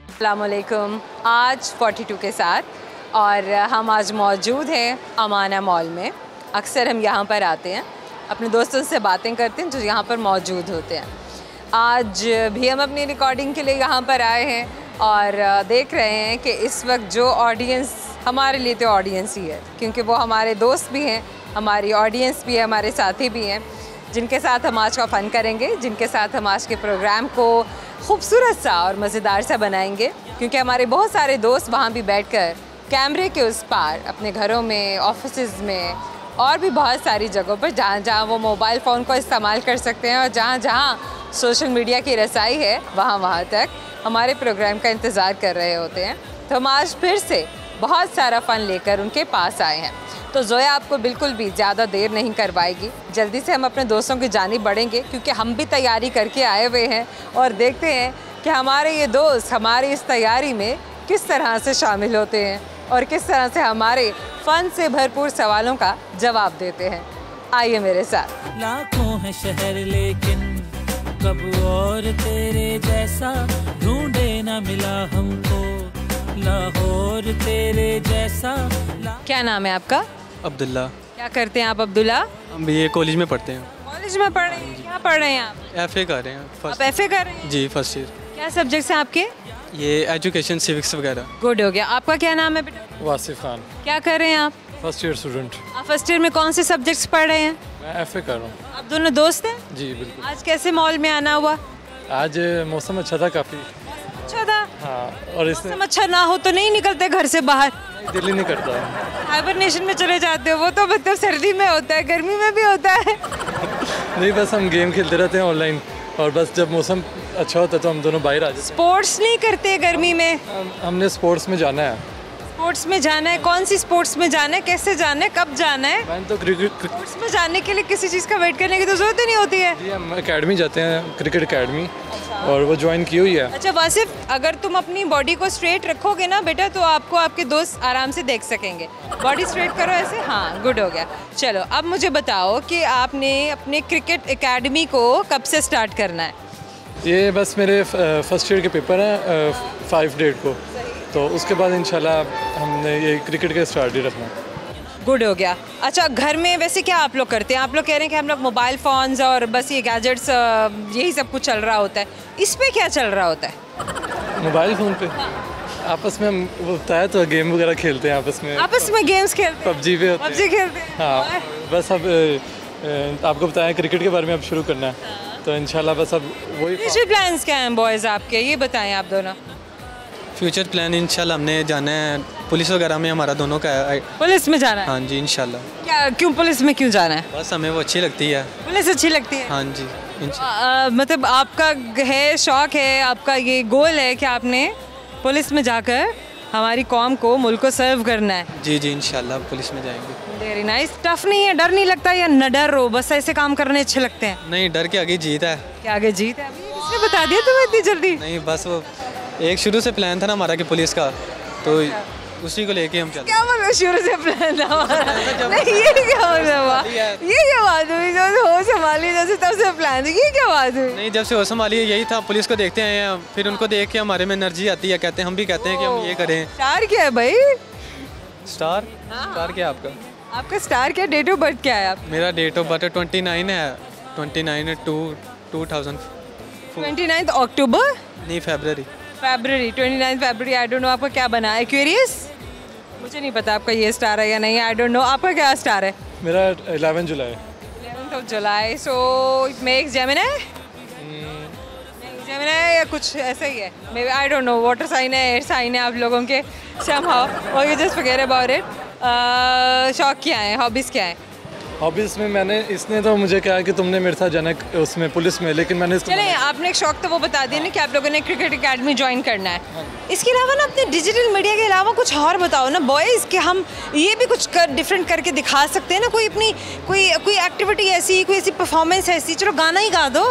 अस्सलाम वालेकुम। आज 42 के साथ और हम आज मौजूद हैं अमाना मॉल में। अक्सर हम यहाँ पर आते हैं, अपने दोस्तों से बातें करते हैं जो यहाँ पर मौजूद होते हैं। आज भी हम अपनी रिकॉर्डिंग के लिए यहाँ पर आए हैं और देख रहे हैं कि इस वक्त जो ऑडियंस हमारे लिए तो ऑडियंस ही है, क्योंकि वो हमारे दोस्त भी हैं, हमारी ऑडियंस भी है, हमारे साथी भी हैं, जिनके साथ हम आज का फ़न करेंगे, जिनके साथ हम आज के प्रोग्राम को खूबसूरत सा और मज़ेदार सा बनाएंगे। क्योंकि हमारे बहुत सारे दोस्त वहाँ भी बैठकर कैमरे के उस पार अपने घरों में, ऑफिसेज़ में और भी बहुत सारी जगहों पर जहाँ जहाँ वो मोबाइल फ़ोन को इस्तेमाल कर सकते हैं और जहाँ जहाँ सोशल मीडिया की रसाई है वहाँ तक हमारे प्रोग्राम का इंतज़ार कर रहे होते हैं। तो हम आज फिर से बहुत सारा फ़न लेकर उनके पास आए हैं। तो जोया आपको बिल्कुल भी ज़्यादा देर नहीं करवाएगी, जल्दी से हम अपने दोस्तों की जानिब बढ़ेंगे, क्योंकि हम भी तैयारी करके आए हुए हैं और देखते हैं कि हमारे ये दोस्त हमारी इस तैयारी में किस तरह से शामिल होते हैं और किस तरह से हमारे फ़न से भरपूर सवालों का जवाब देते हैं। आइए मेरे साथ। लाखों है शहर लेकिन कब और तेरे जैसा ढूंढे ना मिला हमको, लाहौर तेरे जैसा। क्या नाम है आपका? अब्दुल्ला। क्या करते हैं आप अब्दुल्ला? हम ये कॉलेज में पढ़ते हैं। कॉलेज में पढ़ रहे हैं? क्या पढ़ रहे हैं आप? FA कर रहे हैं। आप FA कर रहे हैं? जी, फर्स्ट ईयर। क्या सब्जेक्ट्स हैं आपके? ये एजुकेशन, सिविक्स वगैरह। गुड हो गया। आपका क्या नाम है बेटा? वासिफ खान। क्या कर रहे हैं आप? First year student. आप फर्स्ट ईयर में कौन से सब्जेक्ट्स पढ़ रहे हैं? मैं FA कर रहा हूँ। आप दोनों दोस्त हैं? जी बिल्कुल। आज कैसे मॉल में आना हुआ? आज मौसम अच्छा था काफ़ी। अच्छा था। हाँ, और इसमें मौसम अच्छा ना हो तो नहीं निकलते घर से बाहर? दिल ही नहीं करता। हाइबरनेशन में चले जाते हो? वो तो मतलब सर्दी में होता है, गर्मी में भी होता है। नहीं, बस हम गेम खेलते रहते हैं ऑनलाइन, और बस जब मौसम अच्छा होता है तो हम दोनों बाहर आ जाते स्पोर्ट्स नहीं करते गर्मी में? हैं। हमने स्पोर्ट्स में जाना है। स्पोर्ट्स में जाना है? कौन सी स्पोर्ट्स में जाना है, कैसे जाना है, कब जाना है? मैंने तो क्रिकेट स्पोर्ट्स में जाने के लिए किसी चीज़ का वेट करने की तो जरूरत ही नहीं होती है। जी, हम अकेडमी जाते हैं, क्रिकेट अकेडमी, और वो ज्वाइन की हुई है। अच्छा वासिफ, अगर तुम अपनी बॉडी को स्ट्रेट रखोगे ना बेटा तो आपको आपके दोस्त आराम से देख सकेंगे। बॉडी स्ट्रेट करो ऐसे। हाँ, गुड हो गया। चलो अब मुझे बताओ कि आपने अपने क्रिकेट एकेडमी को कब से स्टार्ट करना है? ये बस मेरे फर्स्ट ईयर के पेपर हैं 5 डेट को, तो उसके बाद इंशाल्लाह हमने ये क्रिकेट का स्टार्ट ही रखना है। गुड हो गया। अच्छा, घर में वैसे क्या आप लोग करते हैं? आप लोग कह रहे हैं कि हम लोग मोबाइल फ़ोन्स और बस ये गैजेट्स यही सब कुछ चल रहा होता है, इस पे क्या चल रहा होता है? मोबाइल फ़ोन पे आपस में हम वो बताया तो गेम वगैरह खेलते हैं आपस में। आपस में गेम्स खेलते हैं? PUBG पे होते हैं। PUBG खेलते हैं? हाँ, बस अब आपको बताया क्रिकेट के बारे में अब शुरू करना है, तो इंशाल्लाह बस अब वही। फ्यूचर प्लान्स क्या हैं बॉयज़ आपके, ये बताएं आप दोनों। फ्यूचर प्लान इंशाल्लाह हमने जाना है पुलिस वगैरह में, हमारा दोनों का है। पुलिस में जाना है? हाँ जी, इंशाल्लाह। क्या, क्यों पुलिस में क्यों जाना है? बस हमें वो अच्छी लगती है। पुलिस अच्छी लगती है? हाँ जी, मतलब आपका है, शौक है, आपका ये गोल है कि आपने पुलिस में जाकर हमारी कौम को, मुल्क को सर्व करना है? जी जी, इंशाल्लाह पुलिस में जाएंगे। Very nice. टफ नहीं है? डर नहीं लगता या न डर हो, बस ऐसे काम करने अच्छे लगते हैं? नहीं, डर के आगे जीत है। क्या आगे जीत है? अभी इसने बता दिया तुम्हें इतनी जल्दी? नहीं, बस वो एक शुरू से प्लान था ना हमारा कि पुलिस का, तो उसी को लेके हम चलते। क्या मतलब शुरू से प्लान था हमारा? नहीं, ये क्या मतलब हुआ? ये क्या बात हुई? जब हो संभाली जैसे तब से प्लान था, ये क्या बात हुई? नहीं, जब से हो संभाली यही था, पुलिस को देखते हैं, फिर उनको देख के हमारे में एनर्जी आती है, कहते हैं हम भी कहते हैं कि हम ये करें। स्टार क्या है भाई? स्टार? स्टार क्या है आपका? आपका स्टार क्या? डेट ऑफ बर्थ क्या है आप? मेरा डेट ऑफ बर्थ 29 है, 29/2/2000। 29 अक्टूबर? नहीं, फरवरी। 29 फरवरी। आई डोंट नो आपका क्या बना है? एक्वेरियस? मुझे नहीं पता आपका ये स्टार है या नहीं, आई डोंट नो। आपका क्या स्टार है? मेरा 11 जुलाई। 11th of July, so it makes Gemini? Gemini या कुछ ऐसा ही है, maybe, I don't know. Water sign है, एयर साइन है आप लोगों के somehow, और you just forget about it. शौक क्या है, हॉबीज़ क्या है? हॉबीज़ में मैंने, इसने तो मुझे कहा कि तुमने मेरे साथ जाना है उसमें पुलिस में, लेकिन मैंने इसको चले, आपने एक शौक तो वो बता दिया ना कि आप लोगों ने क्रिकेट एकेडमी ज्वाइन करना है। इसके अलावा ना अपने डिजिटल मीडिया के अलावा कुछ और बताओ ना बॉयज़, कि हम ये भी कुछ डिफरेंट करके दिखा सकते हैं ना, कोई अपनी कोई एक्टिविटी ऐसी, कोई ऐसी परफॉर्मेंस ऐसी। चलो गाना ही गा दो।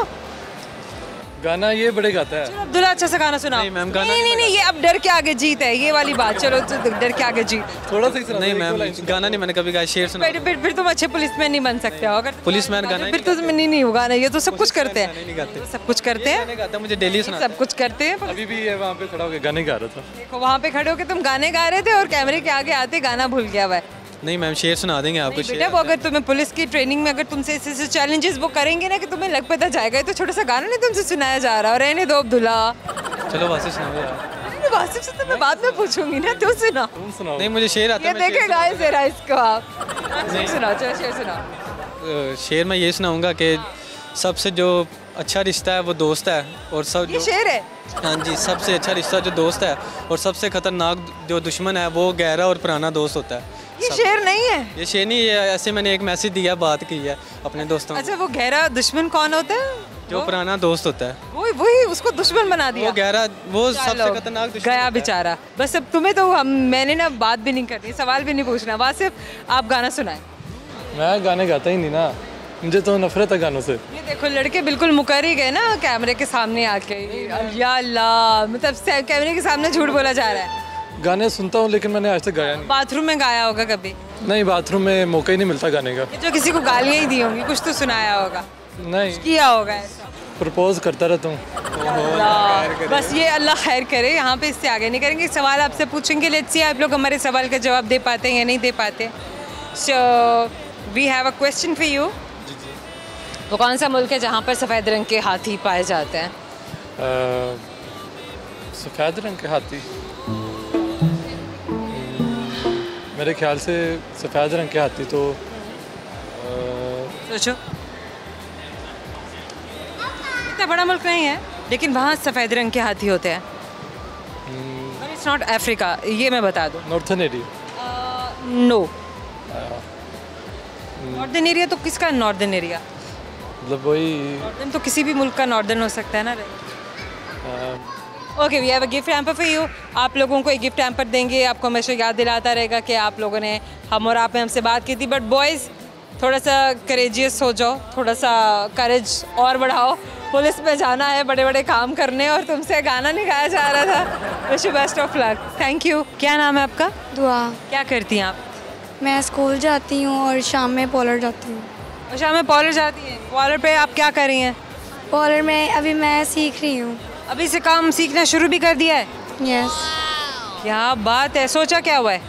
गाना ये बड़े गाता है। चलो अब्दुल्ला अच्छा सा गाना सुनाओ। नहीं मैम, गाना नहीं, नहीं, ये अब डर के आगे जीत है, ये वाली बात। चलो तो डर के आगे जीत। थोड़ा सा ही सुना। नहीं मैम, गाना नहीं मैंने कभी गाया, शेर सुना। फिर तुम अच्छे पुलिसमैन नहीं बन सकते हो अगर पुलिसमैन गाना फिर तो नहीं होगा ना। ये तो सब कुछ करते गाने नहीं हैं, गाते। सब कुछ करते हैं, गाने गाता मुझे डेली सुना। सब कुछ करते हैं। अभी भी ये वहाँ पे खड़ा होकर गाने गा रहा था। देखो वहाँ पे खड़े होके तुम गाने गा रहे थे और कैमरे के आगे आते गाना भूल गया हुआ है। नहीं मैम, शेर सुना देंगे आपको। बेटा वो अगर तुम्हें पुलिस की ट्रेनिंग में अगर तुमसे ऐसे चैलेंजेस वो करेंगे ना कि तुम्हें लग पता जाएगा, तो छोटा सा गाना नहीं तुमसे सुनाया जा रहा। और रहने दो अब्दुल्ला। चलो वासिफ सुनाओ यार। वासिफ से तो मैं बाद में पूछूंगी ना, तू सुना। तुम सुनाओ। नहीं मुझे शेर आता ये है। मैं शेर देखेगा जरा इसको आप। सुनाओ, चलो शेर सुनाओ। शेर मैं ये सुनाऊंगा कि सबसे जो अच्छा रिश्ता है वो दोस्त है, और सब ये शेर है। हाँ जी, सबसे अच्छा रिश्ता जो दोस्त है और सबसे खतरनाक जो दुश्मन है वो गहरा और पुराना दोस्त होता है। ये शेर नहीं है। ये शेर नहीं, ये ऐसे मैंने एक मैसेज दिया, बात की है अपने दोस्तों को। अच्छा, वो गहरा दुश्मन कौन होता है? जो पुराना दोस्त होता है वही उसको दुश्मन बना दिया। वो गहरा, वो सबसे चलो, खतरनाक दुश्मन गया होता है। बेचारा। बस अब तुम्हें तो मैंने ना बात भी नहीं करनी, सवाल भी नहीं पूछना। वासिफ आप गाना सुनाए। मैं गाने गाता ही नहीं ना, मुझे तो नफरत है गानों से। ये देखो लड़के बिल्कुल मुकर ही गए ना कैमरे के सामने आके। या अल्लाह, मतलब कैमरे के सामने झूठ बोला जा रहा है। गाने सुनता हूँ लेकिन मैंने आज तक गाया नहीं। बाथरूम में गाया होगा कभी? नहीं, बाथरूम में मौका ही नहीं मिलता गाने का। जो किसी को गालियाँ ही दी होंगी, कुछ तो सुनाया होगा, नहीं, किया होगा ऐसा। प्रपोज करता रहता हूँ। अल्लाह, बस ये अल्लाह खैर करे। यहाँ पे इससे आगे नहीं करेंगे। सवाल आपसे पूछेंगे, लेट्स सी आप लोग हमारे सवाल का जवाब दे पाते हैं या नहीं दे पाते। So we have a question for you. वो कौन सा मुल्क है जहाँ पर सफ़ेद रंग के हाथी पाए जाते हैं? सफ़ेद रंग के हाथी, मेरे ख्याल से सफ़ेद रंग के हाथी तो सोचो, इतना बड़ा मुल्क नहीं है लेकिन वहाँ सफ़ेद रंग के हाथी होते हैं। इट्स नॉट अफ्रीका, ये मैं बता दूँ। Northern area. No, northern area तो किसका नॉर्दर्न एरिया? मतलब वही। नॉर्दर्न तो किसी भी मुल्क का नॉर्दर्न हो सकता है ना। Okay, we have a gift hamper for you. आप लोगों को एक गिफ्ट हैम्पर देंगे, आपको हमेशा याद दिलाता रहेगा कि आप लोगों ने हम और आप में हमसे बात की थी। बट बॉयज़ थोड़ा सा करेजियस हो जाओ, थोड़ा सा करेज और बढ़ाओ। पुलिस में जाना है, बड़े बड़े काम करने, और तुमसे गाना नहीं गाया जा रहा था। Wish you best of luck. Thank you. क्या नाम है आपका? दुआ। क्या करती हैं आप? मैं स्कूल जाती हूँ और शाम में पॉलर जाती हूँ। और शाम में पॉलर जाती हैं। पॉलर पे आप क्या कर रही हैं? पॉलर में अभी मैं सीख रही हूँ। अभी से काम सीखना शुरू भी कर दिया है? यस। क्या बात है। सोचा क्या हुआ है?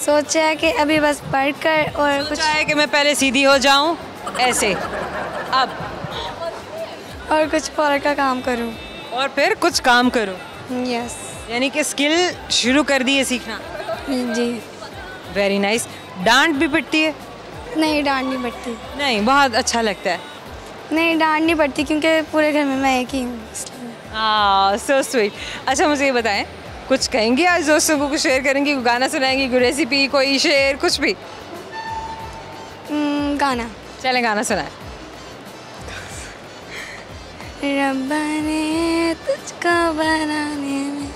सोचा है कि अभी बस पढ़कर और कुछ सोचा है कि मैं पहले सीधी हो जाऊं ऐसे, अब और कुछ पॉलर का काम करूँ। और फिर कुछ काम करो। यस। यानी कि स्किल शुरू कर दी है सीखना। जी। Very nice. डांट भी पड़ती है? नहीं, डांट नहीं पड़ती। नहीं, बहुत अच्छा लगता है। नहीं, डांट नहीं पड़ती क्योंकि पूरे घर में मैं एक ही हूँ, इसलिए। हाँ, सो स्वीट। अच्छा मुझे ये बताएं, कुछ कहेंगी आज दोस्तों को, कुछ शेयर करेंगी, कोई गाना सुनाएंगी, कोई रेसिपी, कोई शेर, कुछ भी? गाना। चलें गाना सुनाएं। रब्बा ने तुझको बनाने में,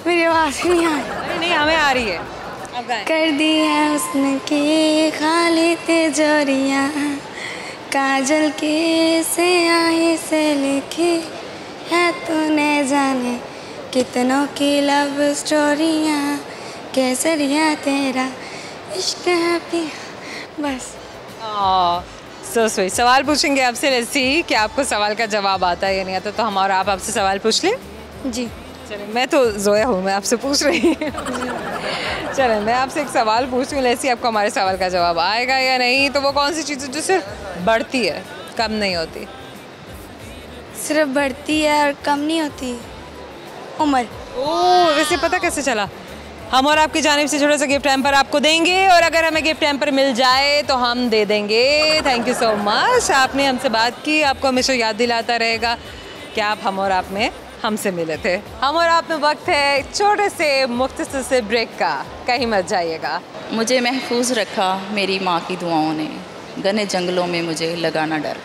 मेरी आवाज़ नहीं आ रही। अरे नहीं, हमें आ रही है, अब गाएं। कर दी है उसने की खाली तिजोरियाँ, काजल के स्याही से लिखी है तूने जाने कितनों की लव स्टोरियाँ, केसरिया तेरा इश्क है बस। So sweet. सवाल पूछेंगे आपसे, लेट्स सी कि आपको सवाल का जवाब आता है या नहीं आता। तो हम और आप आपसे सवाल पूछ लें? जी। चलिए, मैं तो जोया हूँ, मैं आपसे पूछ रही हूँ। चलें, मैं आपसे एक सवाल पूछती हूँ, लेट्स सी आपको हमारे सवाल का जवाब आएगा या नहीं। तो वो कौन सी चीज़ है जो सिर्फ बढ़ती है, कम नहीं होती? सिर्फ बढ़ती है और कम नहीं होती? उम्र। ओह, वैसे पता कैसे चला? हम और आपकी जानिब से छोटा सा गिफ्ट हैम्पर आपको देंगे, और अगर हमें गिफ्ट हैम्पर मिल जाए तो हम दे देंगे। थैंक यू सो मच, आपने हमसे बात की। आपको हमेशा याद दिलाता रहेगा कि आप हम और आप में हमसे मिले थे। हम और आप में वक्त है एक छोटे से मुख्तसर से ब्रेक का, कहीं मत जाइएगा। मुझे महफूज रखा मेरी माँ की दुआओं ने, घने जंगलों में मुझे लगाना डर।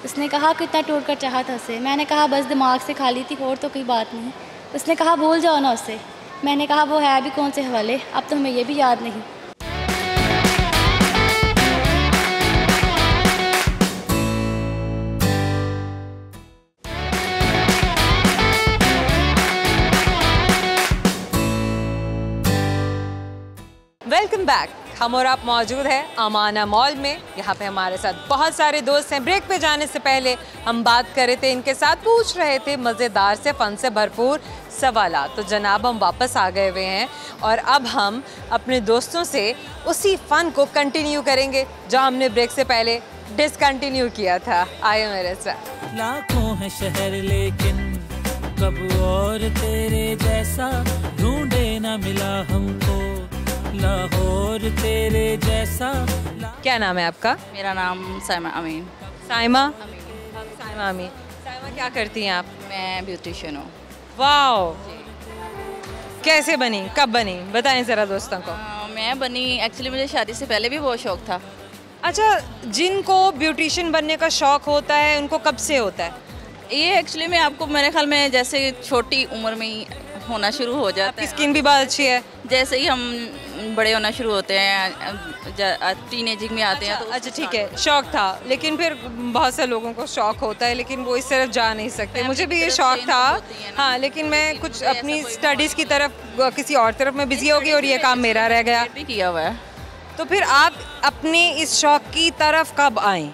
उसने कहा कितना टूट कर चाहा था उसे, मैंने कहा बस दिमाग से खाली थी और तो कोई बात नहीं। उसने कहा भूल जाओ ना उससे, मैंने कहा वो है भी कौन से हवाले, अब तो हमें ये भी याद नहीं। Welcome back. हम और आप मौजूद हैं अमाना मॉल में। यहाँ पे हमारे साथ बहुत सारे दोस्त हैं। ब्रेक पे जाने से पहले हम बात कर रहे थे, इनके साथ पूछ रहे थे मज़ेदार से फन से भरपूर सवालात। तो जनाब हम वापस आ गए हुए हैं और अब हम अपने दोस्तों से उसी फ़न को कंटिन्यू करेंगे जो हमने ब्रेक से पहले डिसकंटिन्यू किया था। आए मेरे साथ। लाखों है शहर लेकिन कब और तेरे जैसा ढूंढे ना मिला हमको, लाहौर तेरे जैसा। क्या नाम है आपका? मेरा नाम साइमा अमीन। साइमा? साइमा अमीन। साइमा क्या करती हैं आप? मैं ब्यूटिशियन हूँ। वाओ, कैसे बनी, कब बनी, बताएं ज़रा दोस्तों को। मैं बनी एक्चुअली, मुझे शादी से पहले भी बहुत शौक था। अच्छा, जिनको ब्यूटिशियन बनने का शौक होता है उनको कब से होता है? ये एक्चुअली में आपको मेरे ख्याल में जैसे छोटी उम्र में ही होना शुरू हो जाता आपकी है। स्किन भी बहुत अच्छी है। जैसे ही हम बड़े होना शुरू होते हैं, टीनेजिंग में आते हैं तो अच्छा ठीक है, शौक था, लेकिन फिर बहुत से लोगों को शौक होता है लेकिन वो इस तरफ जा नहीं सकते। मुझे भी ये शौक था, हाँ, लेकिन मैं कुछ अपनी स्टडीज़ की तरफ किसी और तरफ में बिजी हो गई और ये काम मेरा रह गया। भी किया हुआ है। तो फिर आप अपने इस शौक की तरफ कब आए?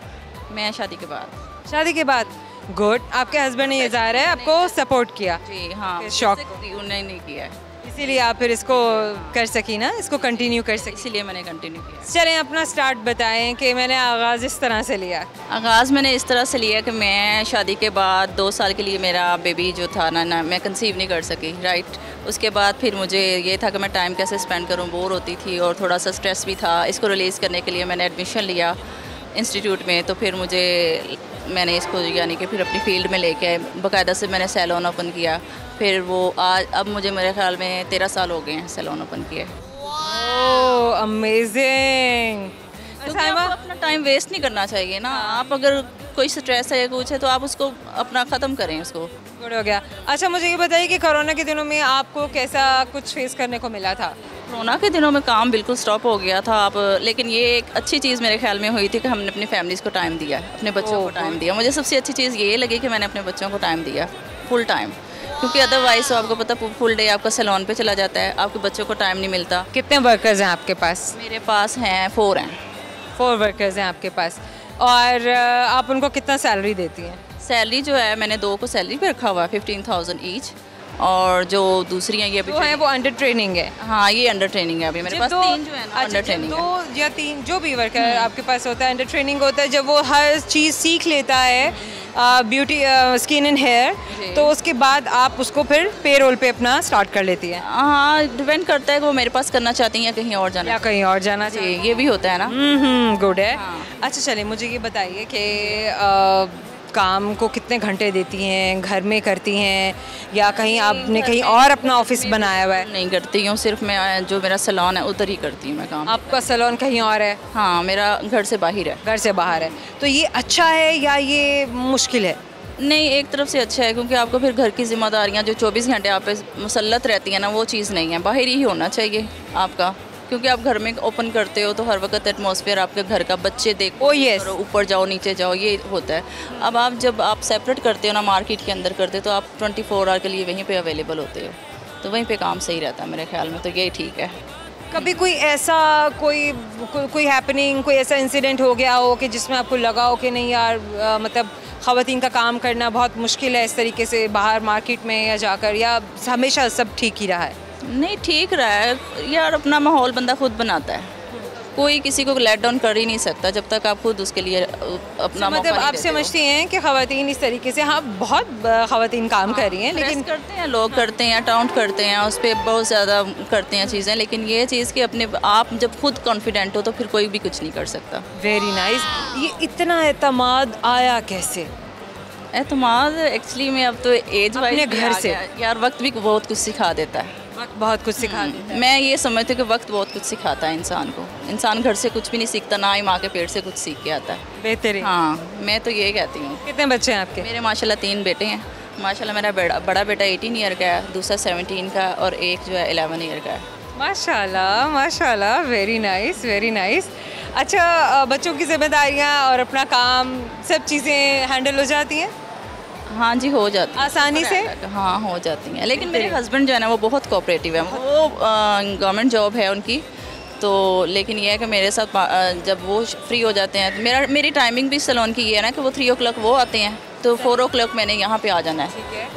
मैं शादी के बाद। शादी के बाद। गुड। आपके हस्बैंड ने ये ज़ाहिर है आपको सपोर्ट किया जी हाँ, इस शौक उन्होंने नहीं किया है, इसीलिए आप फिर इसको कर सकी ना, इसको कंटिन्यू कर सकी। इसीलिए मैंने कंटिन्यू किया। चलें अपना स्टार्ट बताएं कि मैंने आगाज़ इस तरह से लिया। आगाज़ मैंने इस तरह से लिया कि मैं शादी के बाद 2 साल के लिए मेरा बेबी जो था ना मैं कंसीव नहीं कर सकी, राइट। उसके बाद फिर मुझे ये था कि मैं टाइम कैसे स्पेंड करूं, बोर होती थी और थोड़ा सा स्ट्रेस भी था। इसको रिलीज़ करने के लिए मैंने एडमिशन लिया इंस्टीट्यूट में। तो फिर मैंने इसको यानी कि फिर अपनी फील्ड में लेके आए, बाकायदा से मैंने सैलून ओपन किया। फिर वो आज अब मुझे मेरे ख्याल में 13 साल हो गए हैं सैलून ओपन किए। ओह अमेजिंग। क्योंकि आपको अपना टाइम वेस्ट नहीं करना चाहिए ना। आप अगर कोई स्ट्रेस है या कुछ है तो आप उसको अपना ख़त्म करें उसको। गुड हो गया। अच्छा मुझे ये बताइए कि कोरोना के दिनों में आपको कैसा कुछ फेस करने को मिला था? कोरोना के दिनों में काम बिल्कुल स्टॉप हो गया था। लेकिन ये एक अच्छी चीज़ मेरे ख्याल में हुई थी कि हमने अपनी फैमिलीज़ को टाइम दिया, अपने बच्चों को टाइम दिया। मुझे सबसे अच्छी चीज़ ये लगी कि मैंने अपने बच्चों को टाइम दिया, फुल टाइम। क्योंकि अदरवाइज़ तो आपको पता फुल डे आपका सैलून पे चला जाता है, आपके बच्चों को टाइम नहीं मिलता। कितने वर्कर्स हैं आपके पास? मेरे पास हैं 4 हैं। 4 वर्कर्स हैं आपके पास। और आप उनको कितना सैलरी देती हैं? सैलरी जो है मैंने 2 को सैलरी पे रखा हुआ है 15,000 ईच। और जो दूसरी हैं ये जो है वो अंडर ट्रेनिंग है। हाँ, ये अंडर ट्रेनिंग है। अभी मेरे पास 3 जो है ना अंडर ट्रेनिंग है। 2 या 3 जो भी वर्कर आपके पास होता है अंडर ट्रेनिंग होता है। जब वो हर चीज़ सीख लेता है, ब्यूटी, स्किन एंड हेयर, तो उसके बाद आप उसको फिर पेरोल पे अपना स्टार्ट कर लेती है। हाँ, डिपेंड करता है कि वो मेरे पास करना चाहती हैं या कहीं और जाना, या कहीं और जाना जी, ये भी होता है ना। गुड है। हाँ। अच्छा चलिए मुझे ये बताइए कि काम को कितने घंटे देती हैं, घर में करती हैं या कहीं आपने कहीं और अपना ऑफिस बनाया हुआ है? नहीं करती हूँ, सिर्फ मैं जो मेरा सैलून है उधर ही करती हूँ मैं काम। आपका सैलून कहीं और है? हाँ, मेरा घर से बाहर है। घर से बाहर है। तो ये अच्छा है या ये मुश्किल है? नहीं, एक तरफ से अच्छा है क्योंकि आपको फिर घर की जिम्मेदारियाँ जो 24 घंटे आप पे मुसल्लत रहती हैं ना, वो चीज़ नहीं है। बाहर ही होना चाहिए आपका, क्योंकि आप घर में ओपन करते हो तो हर वक्त एटमॉस्फेयर आपके घर का, बच्चे देखो, ऊपर जाओ नीचे जाओ, ये होता है। अब आप जब आप सेपरेट करते हो ना, मार्केट के अंदर करते हो तो आप 24 आवर के लिए वहीं पे अवेलेबल होते हो, तो वहीं पे काम सही रहता है मेरे ख्याल में। तो ये ठीक है। कभी कोई ऐसा कोई हैपनिंग, कोई ऐसा इंसिडेंट हो गया हो कि जिसमें आपको लगा हो कि नहीं यार, मतलब ख़वातीन का काम करना बहुत मुश्किल है इस तरीके से बाहर मार्केट में या जाकर, या हमेशा सब ठीक ही रहा है? नहीं, ठीक रहा है यार। अपना माहौल बंदा खुद बनाता है, कोई किसी को लेट डाउन कर ही नहीं सकता जब तक आप खुद उसके लिए अपना मतलब आप समझती हैं कि ख़वातीन इस तरीके से, हाँ बहुत ख़वातीन काम कर रही हैं, लेकिन करते हैं लोग, करते हैं, टाउंट करते हैं, उस पर बहुत ज़्यादा करते हैं चीज़ें, लेकिन ये चीज़ कि अपने आप जब खुद कॉन्फिडेंट हो तो फिर कोई भी कुछ नहीं कर सकता। Very nice. ये इतना एतमाद आया कैसे? एतमाद एक्चुअली में अब तो एज वाइज अपने घर से यार, वक्त भी बहुत कुछ सिखा देता है। वक्त बहुत कुछ सिखा देता है। मैं ये समझती हूँ कि वक्त बहुत कुछ सिखाता है इंसान को। इंसान घर से कुछ भी नहीं सीखता, ना ही माँ के पेट से कुछ सीख के आता है। बेहतरीन। हाँ, मैं तो ये कहती हूँ। कितने बच्चे हैं आपके? मेरे माशाल्लाह 3 बेटे हैं। माशाल्लाह मेरा बड़ा बेटा 18 ईयर का है, दूसरा 17 का और एक जो है 11 ईयर का है। माशाल्लाह माशाल्लाह, वेरी नाइस वेरी नाइस। अच्छा, बच्चों की जिम्मेदारियाँ और अपना काम सब चीज़ें हैंडल हो जाती हैं? हाँ जी, हो जाती है आसानी से। हाँ, हो जाती हैं। लेकिन मेरे हस्बैंड जो है ना वो बहुत कोऑपरेटिव है। वो गवर्नमेंट जॉब है उनकी, तो लेकिन ये है कि मेरे साथ जब वो फ्री हो जाते हैं, मेरी टाइमिंग भी सैलून की ये है ना कि वो 3 o'clock वो आते हैं, तो 4 o'clock मैंने यहाँ पे आ जाना है।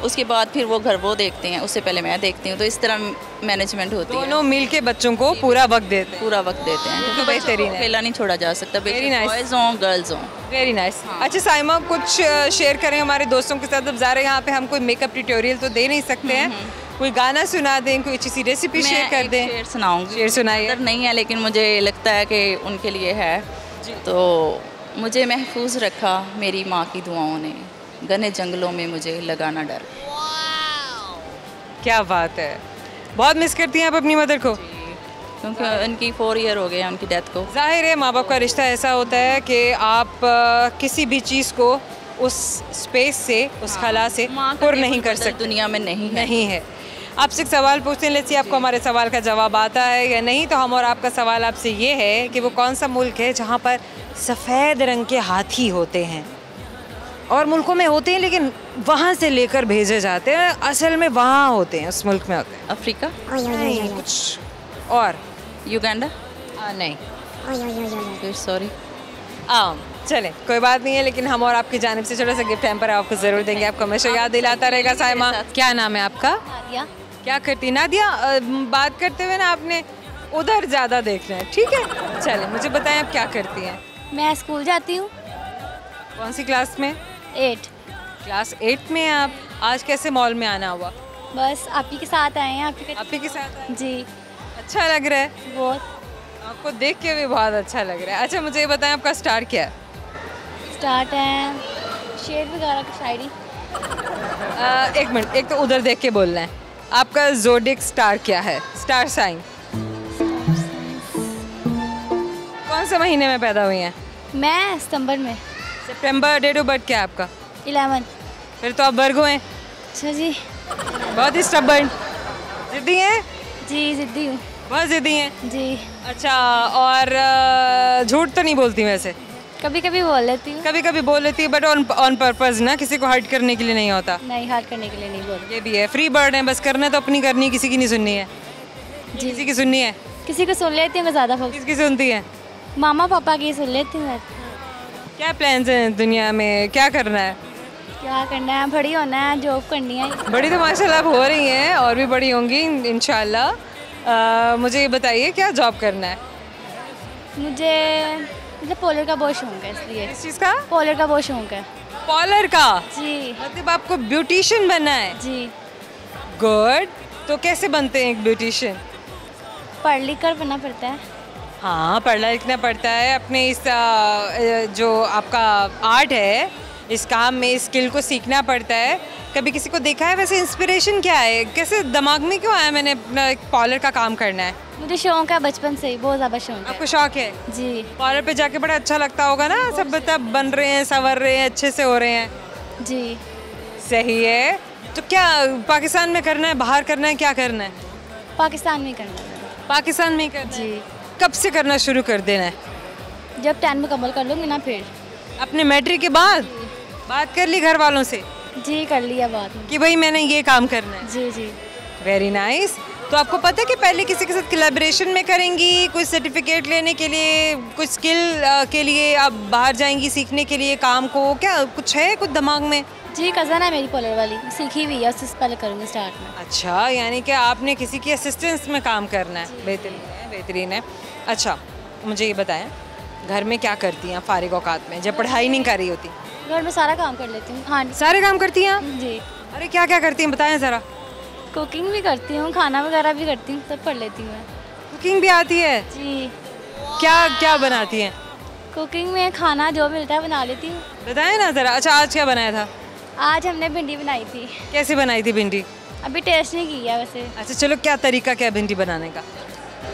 उसके बाद फिर वो घर वो देखते हैं, उससे पहले मैं देखती हूँ, तो इस तरह मैनेजमेंट होती है। दोनों मिल के बच्चों को पूरा वक्त देते हैं। पूरा वक्त देते हैं, क्योंकि बेहतरीन है। अकेला नहीं छोड़ा जा सकता, Very nice. बॉयज़ हों गर्ल्स हों। Very nice. अच्छा साइमा, कुछ शेयर करें हमारे दोस्तों के साथ। अब ज़ाहिर है यहाँ पे हम कोई मेकअप ट्यूटोरियल तो दे नहीं सकते हैं, कोई गाना सुना दें, कोई अच्छी सी रेसिपी शेयर कर दें। शेर सुनाऊंगी। शेर सुनाइए। अंदर नहीं है लेकिन मुझे लगता है कि उनके लिए है। तो मुझे महफूज रखा मेरी माँ की दुआओं ने, घने जंगलों में मुझे लगाना डर। क्या बात है। बहुत मिस करती हैं आप अपनी मदर को? क्योंकि उनकी 4 year हो गए हैं उनकी डेथ को। जाहिर है माँ बाप का रिश्ता ऐसा होता है कि आप किसी भी चीज़ को उस स्पेस से, उस खला से पुर नहीं कर सकते। दुनिया में नहीं है। आपसे एक सवाल पूछते हैं, लेट्स सी आपको हमारे सवाल का जवाब आता है या नहीं। तो हम और आपका सवाल आपसे ये है कि वो कौन सा मुल्क है जहाँ पर सफ़ेद रंग के हाथी होते हैं? और मुल्कों में होते हैं लेकिन वहाँ से लेकर भेजे जाते हैं, असल में वहाँ होते हैं, उस मुल्क में होते हैं। अफ्रीका? नहीं, कुछ और। युगांडा? नहीं। सॉरी। चलें, कोई बात नहीं है, लेकिन हम और आपकी जानिब से छोटा सा गिफ्ट हैम्पर आपको ज़रूर देंगे। आपको हमेशा याद दिलाता रहेगा साइमा। क्या नाम है आपका? नादिया। क्या करती नादिया? बात करते हुए ना आपने उधर ज़्यादा देखना है, ठीक है? चलें, मुझे बताएं आप क्या करती हैं? मैं स्कूल जाती हूँ। कौन सी क्लास में? 8। क्लास 8 में आप? आज कैसे मॉल में आना हुआ? बस आप ही के साथ आए हैं। आप ही के साथ आए? जी। अच्छा लग रहा है बहुत। आपको देख के भी बहुत अच्छा लग रहा है। अच्छा मुझे ये बताएं आपका स्टार क्या है? स्टार्ट है शेर वगैरह की शायरी। एक मिनट, एक तो उधर देख के बोलना है। आपका ज़ोडिएक स्टार क्या है? स्टार साइन कौन से महीने में पैदा हुई हैं? मैं सितंबर में। सितंबर। डेट ऑफ बर्थ क्या है आपका? 11। फिर तो आप वर्गो हैं। अच्छा जी। बहुत ही स्टबर्न, ज़िद्दी हैं? जी ज़िद्दी हूँ। बहुत ज़िद्दी हैं? जी। अच्छा, और झूठ तो नहीं बोलती वैसे? कभी कभी बोल लेती हूँ। कभी कभी बोल लेती है, बट ऑन पर्पस ना, किसी को हर्ट करने के लिए नहीं होता। नहीं, हर्ट करने के लिए नहीं बोलती। ये भी है, फ्री बर्ड है, बस करना तो अपनी करनी है, किसी की नहीं सुननी है। जी। किसी की सुननी है? किसी को सुन लेती हूँ मैं ज़्यादा फोकस। किसकी सुनती है? मामा पापा की सुन लेती हूँ मैं। क्या प्लान्स हैं दुनिया में, क्या करना है? क्या करना है? बड़ी होना है, जॉब करनी है। बड़ी तो माशाल्लाह हो रही हैं और भी बड़ी होंगी इंशाल्लाह। मुझे ये बताइए क्या जॉब करना है? मुझे मतलब पोलर का बहुत शौक है, इसलिए। किस चीज़ का? पोलर का बहुत शौक है। पॉलर का? जी। मतलब आपको ब्यूटिशियन बनना है? जी। गुड। तो कैसे बनते हैं एक ब्यूटिशियन? पढ़ लिख कर बनना पड़ता है। हाँ, पढ़ना लिखना पड़ता है। अपने इस जो आपका आर्ट है, इस काम में इस स्किल को सीखना पड़ता है। कभी किसी को देखा है? वैसे इंस्पिरेशन क्या है, कैसे दिमाग में क्यों आया मैंने अपना एक पार्लर का काम करना है? मुझे शौक है बचपन से ही, बहुत ज़्यादा शौक है। आपको शौक है? जी। पार्लर पे जाके बड़ा अच्छा लगता होगा ना, सब बता बन रहे हैं, संवर रहे हैं, अच्छे से हो रहे हैं। जी। सही है। तो क्या पाकिस्तान में करना है, बाहर करना है, क्या करना है? पाकिस्तान में करना है। पाकिस्तान में ही करना है? जी। कब से करना शुरू कर देना है? जब 10 मुकम्मल कर लूँगी ना फिर। अपने मैट्रिक के बाद? बात कर ली घर वालों से? जी, कर लिया बात में कि भाई मैंने ये काम करना है। जी जी। Very nice. तो आपको पता है कि पहले किसी के साथ कोलैबोरेशन में करेंगी, कुछ सर्टिफिकेट लेने के लिए, कुछ स्किल के लिए आप बाहर जाएंगी सीखने के लिए काम को, क्या कुछ है कुछ दिमाग में? जी, कज़न है मेरी पोलर वाली, सीखी हुई है, उससे पहले करूँगी स्टार्ट में। अच्छा, यानी कि आपने किसी की असिस्टेंस में काम करना है। बेहतरीन है, बेहतरीन है। अच्छा मुझे ये बताएं, घर में क्या करती हैं फारिग औकात में जब पढ़ाई नहीं कर रही होती? घर में सारा काम कर लेती हूँ। हाँ सारे काम करती हैं आप? जी। अरे क्या क्या करती हैं बताएं ज़रा। कुकिंग भी करती हूँ, खाना वगैरह भी करती हूँ, सब कर लेती हूँ मैं। कुकिंग भी आती है? जी। क्या क्या बनाती हैं? कुकिंग में खाना जो मिलता है बना लेती हूँ। बताएं ना ज़रा। अच्छा आज क्या बनाया था? आज हमने भिंडी बनाई थी। कैसे बनाई थी भिंडी? अभी टेस्ट नहीं किया वैसे। अच्छा चलो, क्या तरीका क्या भिंडी बनाने का?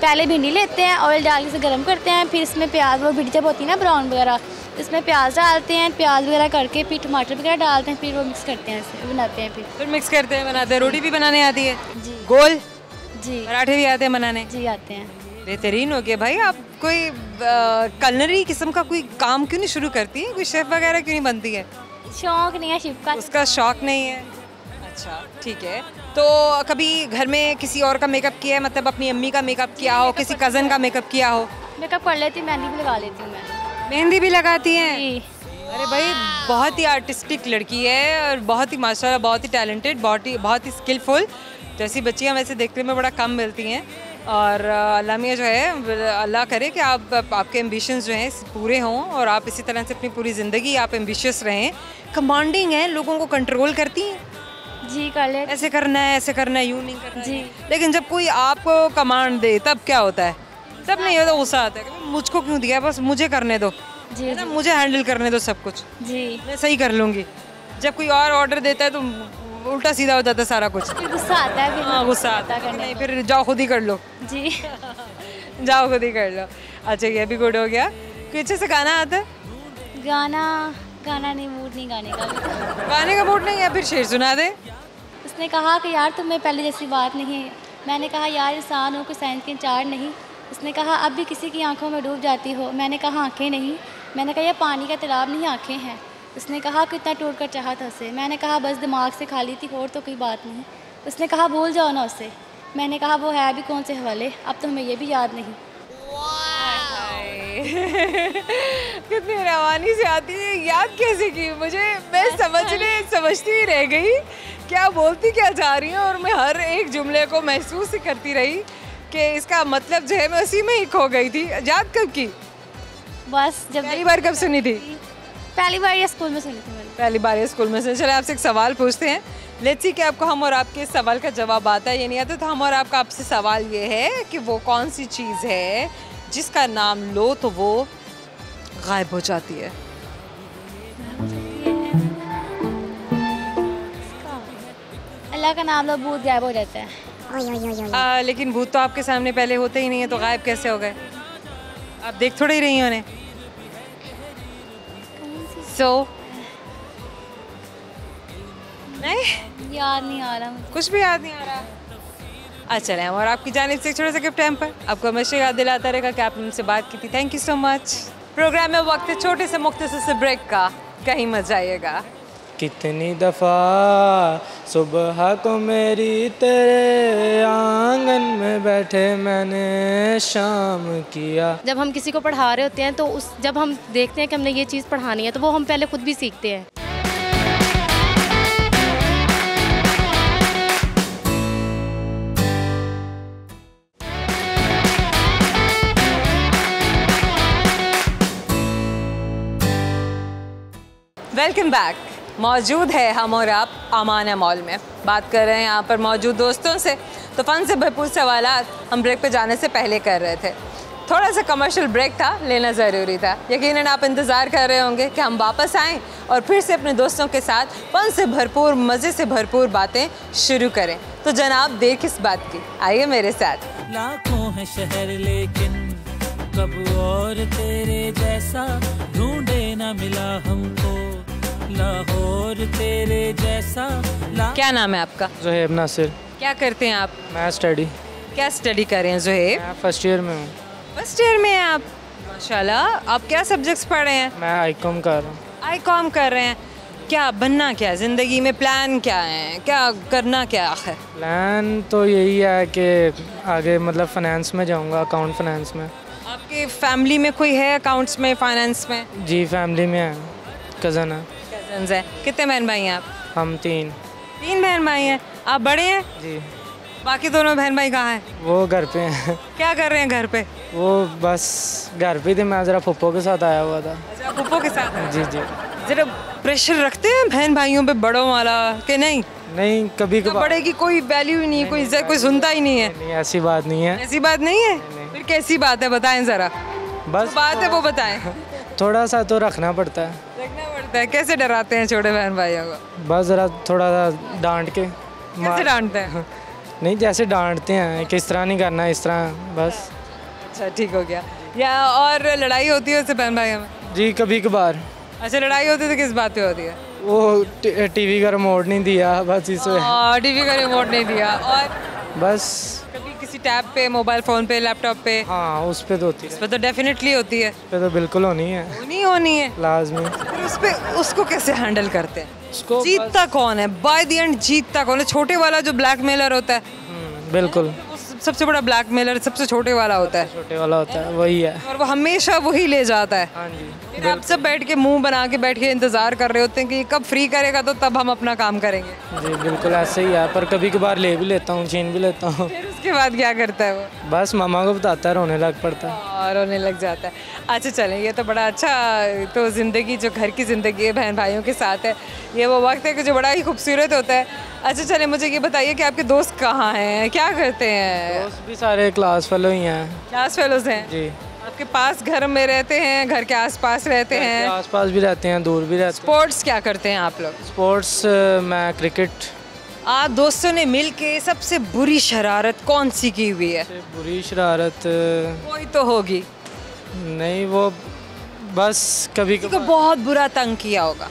पहले भिंडी लेते हैं, ऑयल डाल के इसे गर्म करते हैं, फिर इसमें प्याज, वो भिंडी जब होती है ना ब्राउन वगैरह, इसमें प्याज डालते हैं, प्याज वगैरह करके फिर टमाटर वगैरह डालते हैं, फिर वो मिक्स करते हैं, इसे बनाते हैं। फिर मिक्स करते हैं, बनाते हैं। रोटी भी बनाने आती है? जी। गोल? जी। पराठे भी आते हैं बनाने? जी आते हैं। बेहतरीन हो गया भाई। आप कोई कलनरी किस्म का कोई काम क्यों नहीं शुरू करती है? कोई शेफ वगैरह क्यों नहीं बनती है? शौक नहीं है शिव का। उसका शौक नहीं है? अच्छा ठीक है। तो कभी घर में किसी और का मेकअप किया है, मतलब अपनी अम्मी का मेकअप किया हो, किसी कज़न का मेकअप किया हो? मेकअप कर लेती हूँ, मेहंदी भी लगा लेती हूँ मैं। मेहंदी भी लगाती हैं? जी। अरे भाई बहुत ही आर्टिस्टिक लड़की है और बहुत ही माशाल्लाह बहुत ही टैलेंटेड, बहुत ही स्किलफुल। जैसी बच्चियाँ वैसे देखने में बड़ा कम मिलती हैं और अल्लाह मियाँ जो है अल्लाह करे कि आपके एम्बिशंस जो हैं पूरे हों और आप इसी तरह से अपनी पूरी ज़िंदगी आप एम्बिशियस रहें। कमांडिंग हैं, लोगों को कंट्रोल करती हैं? जी कर ले। ऐसे करना है, ऐसे करना है, यूँ नहीं करना है। जी। लेकिन जब कोई आपको कमांड दे तब क्या होता है? तब नहीं होता, गुस्सा आता है कि मुझको क्यों दिया, बस मुझे करने दो, जी है ना, मुझे हैंडल करने दो सब कुछ, जी। मैं सही कर लूँगी। जब कोई और ऑर्डर देता है तो उल्टा सीधा हो जाता है सारा कुछ। फिर गुस्सा आता है, फिर हाँ गुस्सा आता है, नहीं फिर जाओ खुद ही कर लो, जी। जाओ खुद ही कर लो। अच्छा ये भी गुड हो गया। कोई अच्छे से गाना आता है? गाना नहीं, मूड नहीं गाने का। गाने का मूड नहीं है, फिर शेर सुना दे। उसने कहा कि यार तुम्हें पहले जैसी बात नहीं है। मैंने कहा यार इंसान हो, कोई साइंस के इंचार्ज नहीं। उसने कहा अब भी किसी की आंखों में डूब जाती हो। मैंने कहा आंखें नहीं। मैंने कहा यह पानी का तालाब नहीं, आंखें हैं। उसने कहा कितना टूट कर चाहा था उसे। मैंने कहा बस दिमाग से खाली थी और तो कोई बात नहीं। उसने कहा भूल जाओ ना उससे। मैंने कहा वो है भी कौन से हवाले, अब तो हमें ये भी याद नहीं। कितनी रवानी से आती है, याद कैसे की मुझे, मैं समझती ही रह गई क्या बोलती क्या जा रही है और मैं हर एक जुमले को महसूस ही करती रही कि इसका मतलब जो है मैं उसी में ही खो गई थी। याद कब की? बस जब पहली बार कब सुनी थी? पहली बार ये स्कूल में सुनी थी मैंने। पहली बार ये स्कूल में सुनी। चले आपसे एक सवाल पूछते हैं, लेट्स सी कि आपको हम और आपके इस सवाल का जवाब आता है या नहीं आता। तो हम और आपका आपसे सवाल ये है कि वो कौन सी चीज़ है जिसका नाम लो तो वो गायब हो जाती है? अल्लाह का नाम लो, भूत गायब हो जाता है। लेकिन भूत तो आपके सामने पहले होते ही नहीं है, तो गायब कैसे हो गए? आप देख थोड़े ही रही हैं उन्हें। नहीं याद नहीं आ रहा मुझे। कुछ भी याद नहीं आ रहा। अच्छा चलें, और आपकी जानिब से एक छोटा सा गिफ्ट है हम पर, आपको हमेशा याद दिलाता रहेगा कि आपने उनसे बात की थी। Thank you so much. Programme में वक्त है छोटे से मुख्तसर से ब्रेक का, कहीं मत जाइएगा। कितनी दफ़ा सुबह को मेरी तेरे आंगन में बैठे मैंने शाम किया। जब हम किसी को पढ़ा रहे होते हैं तो जब हम देखते हैं कि हमने ये चीज़ पढ़ानी है तो वो हम पहले खुद भी सीखते हैं। Welcome back. मौजूद है हम और आप अमाना मॉल में, बात कर रहे हैं यहाँ पर मौजूद दोस्तों से। तो फ़न से भरपूर सवालात हम ब्रेक पे जाने से पहले कर रहे थे। थोड़ा सा कमर्शियल ब्रेक था, लेना ज़रूरी था। यकीनन आप इंतज़ार कर रहे होंगे कि हम वापस आएँ और फिर से अपने दोस्तों के साथ फ़न से भरपूर, मज़े से भरपूर बातें शुरू करें। तो जनाब देर किस बात की, आइए मेरे साथ। लाखों है शहर लेकिन कब और तेरे जैसा ढूंढे ना मिला हमको, लाहौर तेरे जैसा। क्या नाम है आपका? ज़ुहैब नासिर। क्या करते हैं आप? मैं स्टडी। क्या स्टडी कर रहे हैं ज़ुहैब? मैं फर्स्ट ईयर में हूँ। फर्स्ट ईयर में हैं आप? माशाल्लाह। आप क्या सब्जेक्ट्स पढ़ रहे हैं? मैं आईकॉम कर रहा हूँ। आईकॉम कर रहे हैं। क्या बनना क्या है ज़िंदगी में, प्लान क्या है, क्या करना क्या आखिर? प्लान तो यही है कि आगे मतलब फाइनेंस में जाऊँगा, अकाउंट फाइनेंस में। आपके फैमिली में कोई है अकाउंट्स में, फाइनेंस में? जी फैमिली में है, कज़न है। कज़न्स हैं। कितने बहन भाई हैं आप? हम तीन बहन भाई हैं। आप बड़े हैं? जी। बाकी दोनों बहन भाई कहाँ हैं? वो घर पे हैं। क्या कर रहे हैं घर पे? वो बस घर पे थे, मैं ज़रा फुप्पो के साथ आया हुआ था। अच्छा फुप्पो के साथ? जी जी। ज़रा प्रेशर रखते हैं बहन भाइयों पे बड़ों वाला कि नहीं? नहीं कभी तो बड़े की कोई वैल्यू ही नहीं, कोई इज्जत कोई सुनता ही नहीं है। नहीं ऐसी बात नहीं है। ऐसी बात नहीं है? फिर कैसी बात है बताएं ज़रा। बस बात है वो बताएं। थोड़ा सा तो रखना पड़ता है। रखना पड़ता है। कैसे डराते हैं छोटे बहन भाइयों को? बस ज़रा थोड़ा सा डांट के। कैसे डांटते हैं? नहीं जैसे डांटते हैं कि इस तरह नहीं करना, इस तरह बस। अच्छा ठीक हो गया। या और लड़ाई होती है उससे बहन भाइयों में? जी कभी कभार। अच्छा लड़ाई होती है तो किस बात पे होती है? वो टीवी का रिमोट नहीं दिया, बस इस टीवी का रिमोट नहीं दिया। और बस कभी किसी टैब पे, मोबाइल फ़ोन पे, लैपटॉप पे? हाँ उस पर तो होती है, इस पर तो डेफिनेटली होती है। उस पर तो बिल्कुल होनी है, होनी है लाजमी। फिर उस पे उसको कैसे हैंडल करते हैं? उसको जीतता कौन है बाय द एंड? जीतता कौन है? छोटे वाला जो ब्लैकमेलर होता है, बिल्कुल सबसे बड़ा ब्लैकमेलर सबसे छोटे वाला होता है, छोटे वाला होता है, वही है। और वो हमेशा वही ले जाता है। हाँ जी, फिर आप सब बैठ के मुंह बना के बैठ के इंतजार कर रहे होते हैं कि ये कब फ्री करेगा तो तब हम अपना काम करेंगे। जी बिल्कुल ऐसे ही है, पर कभी कभार ले भी लेता हूँ, छीन भी लेता हूँ। फिर उसके बाद क्या करता है वो? बस मामा को बताता है, रोने लग पड़ता है। और रोने लग जाता है। अच्छा चलें, ये तो बड़ा अच्छा, तो ज़िंदगी जो घर की ज़िंदगी है बहन भाइयों के साथ है, ये वो वक्त है कि जो बड़ा ही खूबसूरत होता है। अच्छा चलें, मुझे ये बताइए कि आपके दोस्त कहाँ हैं, क्या करते हैं? दोस्त भी सारे क्लास फेलो ही हैं। क्लास फेलोज हैं जी। आपके पास घर में रहते हैं, घर के आसपास रहते हैं? आसपास भी रहते हैं, दूर भी रहते हैं। स्पोर्ट्स क्या करते हैं आप लोग? स्पोर्ट्स मैं क्रिकेट। आप दोस्तों ने मिल के सबसे बुरी शरारत कौन सी की हुई है? बुरी शरारत कोई तो होगी। नहीं, वो बस कभी किसी को बहुत बुरा तंग किया होगा?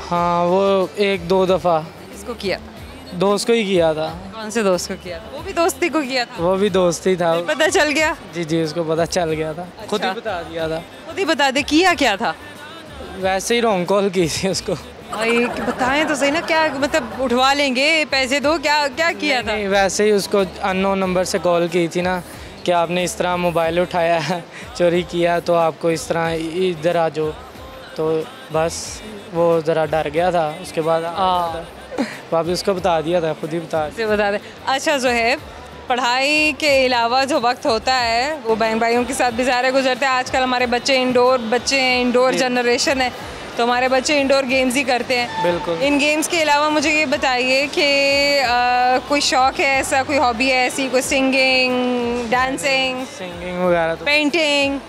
हाँ वो 1-2 दफ़ा। किसको किया था? दोस्त को ही किया था। कौन से दोस्त को किया था? वो भी दोस्ती को किया था? वो भी दोस्त ही था। पता चल गया? जी जी, उसको पता चल गया था। अच्छा। खुद ही बता दिया था। खुद ही बता दे, किया क्या था? वैसे ही रॉन्ग कॉल की थी उसको। भाई बताएं तो सही ना, क्या मतलब उठवा लेंगे, पैसे दो, क्या क्या किया था? नहीं, वैसे ही उसको अननोन नंबर से कॉल की थी ना कि आपने इस तरह मोबाइल उठाया है, चोरी किया, तो आपको इस तरह इधर आ जाओ। तो बस वो ज़रा डर गया था, उसके बाद वापस उसको बता दिया था, खुद ही बता दे। अच्छा ज़ोहैब, पढ़ाई के अलावा जो वक्त होता है वो बहन भाइयों के साथ भी ज़्यादा गुजरते हैं। आजकल हमारे बच्चे हैं, इंडोर जनरेशन है, तो हमारे बच्चे इंडोर गेम्स ही करते हैं। बिल्कुल। इन गेम्स के अलावा मुझे ये बताइए कि कोई शौक़ है ऐसा, कोई हॉबी है ऐसी, कोई सिंगिंग, सिंगिंग वगैरह? तो पेंटिंग,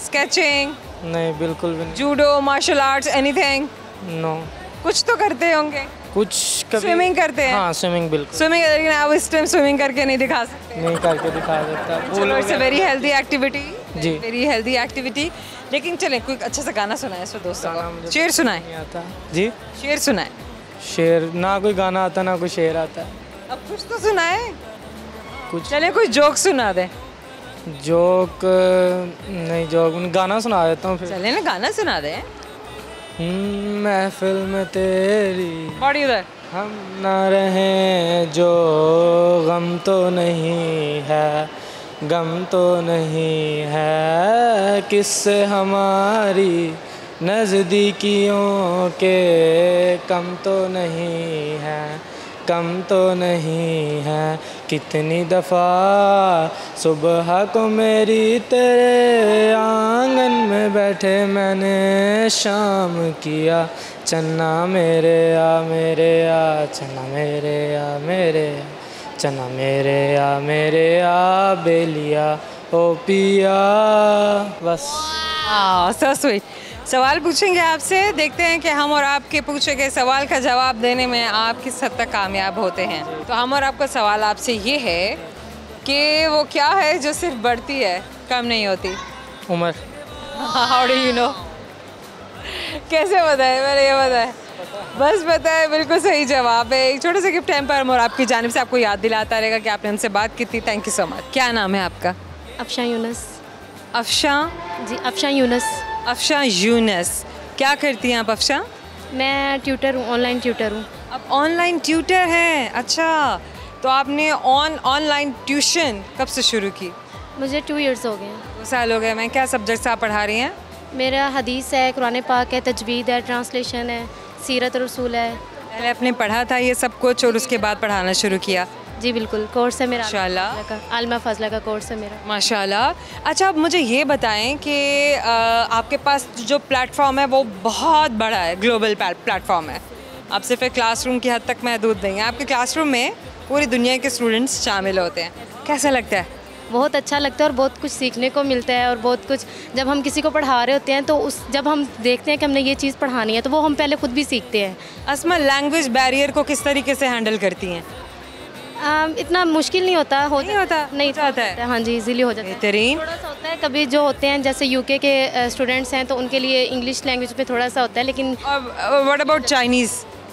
स्केचिंग? नहीं, बिल्कुल भी नहीं। Judo, martial arts, anything? No. कुछ तो करते होंगे? कुछ कभी स्विमिंग करते हैं? हाँ स्विमिंग, बिल्कुल स्विमिंग। लेकिन आप इस टाइम स्विमिंग करके नहीं दिखा सकते? नहीं करके दिखा सकता। चलो, it's a very healthy activity. जी, वेरी हेल्दी एक्टिविटी। लेकिन चलें, कोई अच्छा सा गाना सुनाए इस दोस्तों को। शेर सुनाए। नहीं आता जी। शेर सुनाए। शेर ना कोई गाना आता, ना कोई शेर आता। अब कुछ तो सुनाए। कुछ चलें, कोई जोक सुना दे। जोक नहीं, जोक गाना सुना देता हूँ फिर। चलें ना, गाना सुना दे। महफिल में तेरी बॉडी उधर हम ना रहे जो, गम तो नहीं है, गम तो नहीं है, किससे हमारी नज़दीकियों के कम तो नहीं है, कम तो नहीं है। कितनी दफ़ा सुबह को मेरी तेरे आंगन में बैठे मैंने शाम किया, चन्ना मेरे आ मेरे आ, चन्ना मेरे आ मेरे आ, चन्ना मेरे आ मेरे आ, बेलिया ओ पिया। बस। So sweet. सवाल पूछेंगे आपसे, देखते हैं कि हम और आपके पूछे गए सवाल का जवाब देने में आप किस हद तक कामयाब होते हैं। तो हम और आपका सवाल आपसे ये है कि वो क्या है जो सिर्फ बढ़ती है, कम नहीं होती? उम्र। How do you know? कैसे बताए? मैंने ये बताया, बस पता है। बिल्कुल सही जवाब है। एक छोटे से गिफ्ट है पर और आपकी जानिब से आपको याद दिलाता रहेगा कि आपने हमसे बात की थी। Thank you so much. क्या नाम है आपका? अफशा यूनस। अफशा? जी, अफशा यूनस। अफशा यूनस। क्या करती हैं आप अफशा? मैं ट्यूटर हूँ, ऑनलाइन ट्यूटर हूँ। आप ऑनलाइन ट्यूटर हैं? अच्छा, तो आपने ऑनलाइन ट्यूशन कब से शुरू की? मुझे 2 इयर्स हो गए हैं। 2 साल हो गए। मैं क्या सब्जेक्ट्स आप पढ़ा रही हैं? मेरा हदीस है, कुरान पाक है, तजवीद है, ट्रांसलेशन है, सीरत और रसूल है। पहले आपने पढ़ा था ये सब कुछ और उसके बाद पढ़ाना शुरू किया? जी बिल्कुल, कोर्स है मेरा माशाल्लाह। आलिमा फ़ज़ला का कोर्स है मेरा। माशाल्लाह। अच्छा, अब मुझे ये बताएं कि आपके पास जो प्लेटफॉर्म है वो बहुत बड़ा है, ग्लोबल प्लेटफॉर्म है। आप सिर्फ एक क्लासरूम की हद तक महदूद नहीं हैं। आपके क्लासरूम में पूरी दुनिया के स्टूडेंट्स शामिल होते हैं। कैसा लगता है? बहुत अच्छा लगता है और बहुत कुछ सीखने को मिलता है। और बहुत कुछ जब हम किसी को पढ़ा रहे होते हैं तो जब हम देखते हैं कि हमने ये चीज़ पढ़ानी है तो वो हम पहले खुद भी सीखते हैं। अस्मा, लैंग्वेज बैरियर को किस तरीके से हैंडल करती हैं? इतना मुश्किल नहीं होता। नहीं होता? नहीं होता है। हाँ जी, इजीली हो जाता है। बेहतरीन। थोड़ा सा होता है कभी जो होते हैं जैसे यूके के स्टूडेंट्स हैं तो उनके लिए इंग्लिश लैंग्वेज पे थोड़ा सा होता है, लेकिन व्हाट अबाउट चाइनीज़,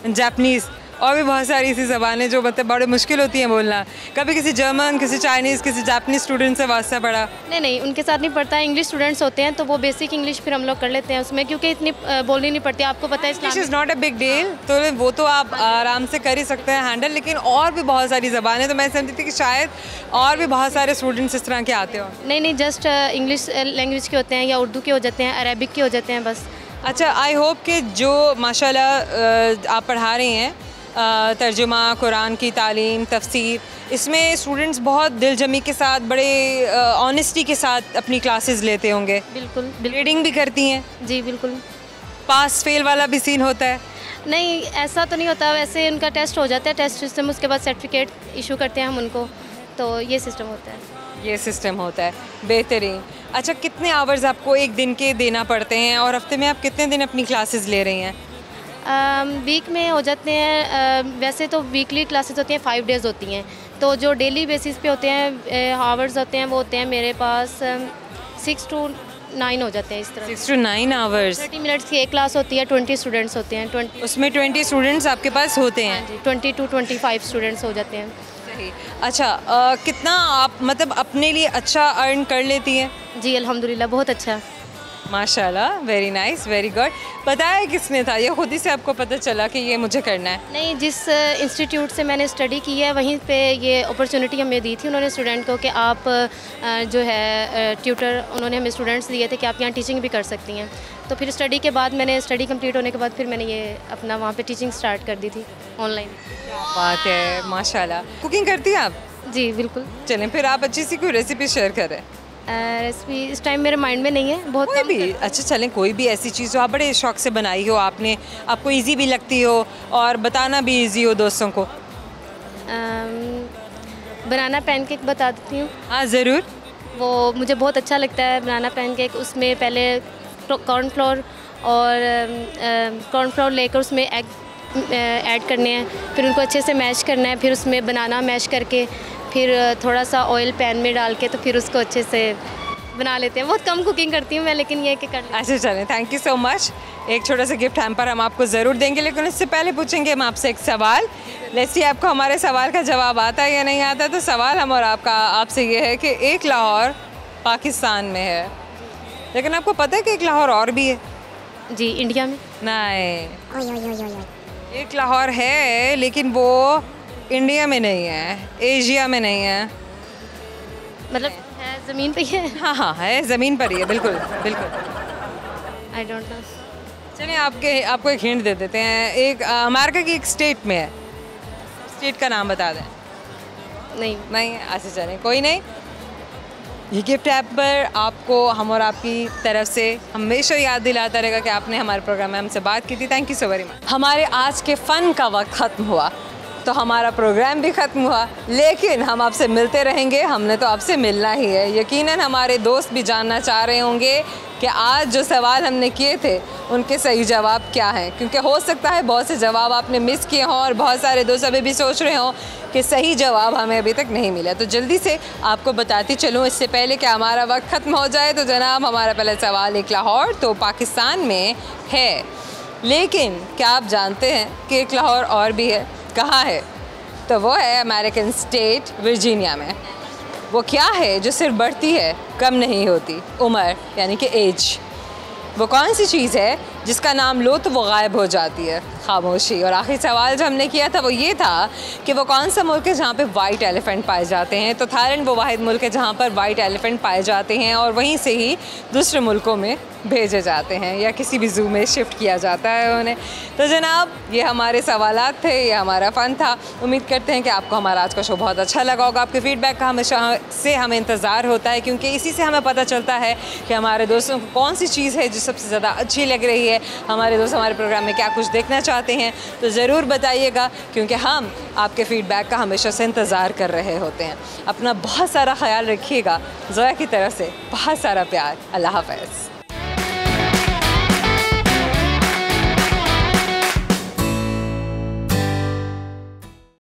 जापानीज़? और भी बहुत सारी ऐसी ज़बानें जो मतलब बड़े मुश्किल होती हैं बोलना? कभी किसी जर्मन, किसी चाइनीज़, किसी जापानीज़ स्टूडेंट से वास्ता पड़ा? नहीं, उनके साथ नहीं पड़ता। इंग्लिश स्टूडेंट्स होते हैं तो वो बेसिक इंग्लिश फिर हम लोग कर लेते हैं उसमें, क्योंकि इतनी बोलनी नहीं पड़ती। आपको पता है English is not a big deal, तो वो तो आप आराम से कर ही सकते हैं हैंडल, लेकिन और भी बहुत सारी ज़बानें, तो मैं समझती थी कि शायद और भी बहुत सारे स्टूडेंट्स इस तरह के आते हो। नहीं, जस्ट इंग्लिश लैंग्वेज के होते हैं या उर्दू के हो जाते हैं, अरेबिक के हो जाते हैं बस। अच्छा, आई होप कि जो माशाल्लाह आप पढ़ा रही हैं तर्जुमा, कुरान की तालीम, तफसीर, इसमें स्टूडेंट्स बहुत दिलजमी के साथ, बड़े ऑनेस्टी के साथ अपनी क्लासेस लेते होंगे। बिल्कुल। रीडिंग भी करती हैं? जी बिल्कुल। पास फेल वाला भी सीन होता है? नहीं, ऐसा तो नहीं होता। वैसे उनका टेस्ट हो जाता है, टेस्ट सिस्टम, उसके बाद सर्टिफिकेट इशू करते हैं हम उनको, तो ये सिस्टम होता है। ये सिस्टम होता है, बेहतरीन। अच्छा, कितने आवर्स आपको एक दिन के देना पड़ते हैं और हफ्ते में आप कितने दिन अपनी क्लासेस ले रही हैं? वीक में हो जाते हैं, वैसे तो वीकली क्लासेस होती हैं, 5 डेज़ होती हैं। तो जो डेली बेसिस पे होते हैं आवर्स होते हैं, वो होते हैं मेरे पास 6 to 9 हो जाते हैं इस तरह। 6 to 9 आवर्स। 30 मिनट्स की एक क्लास होती है, 20 स्टूडेंट्स होते हैं। 20 उसमें 20 स्टूडेंट्स आपके पास होते हैं? जी, 20 to 25 स्टूडेंट्स हो जाते हैं। सही। अच्छा, कितना आप मतलब अपने लिए अच्छा अर्न कर लेती हैं? जी अल्हम्दुलिल्लाह, बहुत अच्छा। माशाल्लाह, वेरी नाइस, वेरी गुड। बताया किसने था, ये खुद ही से आपको पता चला कि ये मुझे करना है? नहीं, जिस इंस्टीट्यूट से मैंने स्टडी की है वहीं पे ये अपॉर्चुनिटी हमें दी थी उन्होंने स्टूडेंट को कि आप जो है ट्यूटर, उन्होंने हमें स्टूडेंट्स दिए थे कि आप यहाँ टीचिंग भी कर सकती हैं। तो फिर स्टडी के बाद मैंने स्टडी कंप्लीट होने के बाद फिर मैंने ये अपना वहाँ पे टीचिंग स्टार्ट कर दी थी ऑनलाइन। बात है, माशाल्लाह। कुकिंग करती हैं आप? जी बिल्कुल। चलें फिर आप अच्छी सी कोई रेसिपी शेयर करें। रेसिपी इस टाइम मेरे माइंड में नहीं है, बहुत कोई भी। अच्छा चलें, कोई भी ऐसी चीज़ जो आप बड़े शौक से बनाई हो, आपने, आपको इजी भी लगती हो और बताना भी इजी हो दोस्तों को। बनाना पैनकेक बता देती हूँ। हाँ ज़रूर। वो मुझे बहुत अच्छा लगता है बनाना पैनकेक। उसमें पहले कॉर्नफ्लोर लेकर उसमें एग ऐड करने हैं, फिर उनको अच्छे से मैश करना है, फिर उसमें बनाना मैश करके फिर थोड़ा सा ऑयल पैन में डाल के तो फिर उसको अच्छे से बना लेते हैं। बहुत कम कुकिंग करती हूँ मैं, लेकिन ये कि कर लेती हूँ। अच्छा चलें, थैंक यू सो मच। एक छोटा सा गिफ्ट हैम्पर हम आपको ज़रूर देंगे, लेकिन इससे पहले पूछेंगे हम आपसे एक सवाल। लेट्स सी आपको हमारे सवाल का जवाब आता है या नहीं आता। तो सवाल हम और आपका आपसे ये है कि एक लाहौर पाकिस्तान में है, लेकिन आपको पता है कि एक लाहौर और भी है? जी, इंडिया में। नहीं, एक लाहौर है लेकिन वो इंडिया में नहीं है, एशिया में नहीं है। मतलब है ज़मीन पे ही है? हाँ, है ज़मीन पर ही है, बिल्कुल बिल्कुल। आई डोंट नो। चलिए आपको एक हिंट दे देते हैं। एक अमेरिका की एक स्टेट में है, स्टेट का नाम बता दें। नहीं, अच्छा चलें, कोई नहीं। ये गिफ्ट ऐप पर आपको हम और आपकी तरफ से हमेशा याद दिलाता रहेगा कि आपने हमारे प्रोग्राम में हमसे बात की थी। Thank you so very much. हमारे आज के फ़न का वक्त ख़त्म हुआ तो हमारा प्रोग्राम भी ख़त्म हुआ, लेकिन हम आपसे मिलते रहेंगे। हमने तो आपसे मिलना ही है। यकीनन हमारे दोस्त भी जानना चाह रहे होंगे कि आज जो सवाल हमने किए थे उनके सही जवाब क्या हैं, क्योंकि हो सकता है बहुत से जवाब आपने मिस किए हों और बहुत सारे दोस्त अभी भी सोच रहे हों कि सही जवाब हमें अभी तक नहीं मिला। तो जल्दी से आपको बताती चलूँ इससे पहले कि हमारा वक्त ख़त्म हो जाए। तो जनाब, हमारा पहला सवाल, एक लाहौर तो पाकिस्तान में है, लेकिन क्या आप जानते हैं कि एक लाहौर और भी है? कहाँ है? तो वो है अमेरिकन स्टेट वर्जीनिया में। वो क्या है जो सिर्फ बढ़ती है, कम नहीं होती? उम्र, यानी कि एज। वो कौन सी चीज़ है जिसका नाम लो तो वो गायब हो जाती है? खामोशी। और आखिरी सवाल जो हमने किया था वो ये था कि वो कौन सा मुल्क है जहाँ पे वाइट एलिफेंट पाए जाते हैं? तो थाईलैंड वो वाहिद मुल्क है जहाँ पर वाइट एलिफेंट पाए जाते हैं और वहीं से ही दूसरे मुल्कों में भेजे जाते हैं या किसी भी ज़ू में शिफ्ट किया जाता है उन्हें। तो जनाब, ये हमारे सवालात थे, ये हमारा फ़न था। उम्मीद करते हैं कि आपको हमारा आज का शो बहुत अच्छा लगा होगा। आपके फ़ीडबैक का हमेशा से हमें इंतज़ार होता है, क्योंकि इसी से हमें पता चलता है कि हमारे दोस्तों को कौन सी चीज़ है जो सबसे ज़्यादा अच्छी लग रही है, हमारे दोस्त हमारे प्रोग्राम में क्या कुछ देखना चाहते हैं। तो ज़रूर बताइएगा, क्योंकि हम आपके फ़ीडबैक का हमेशा से इंतज़ार कर रहे होते हैं। अपना बहुत सारा ख्याल रखिएगा। ज़ोया की तरफ से बहुत सारा प्यार। अल्लाह हाफ़िज़।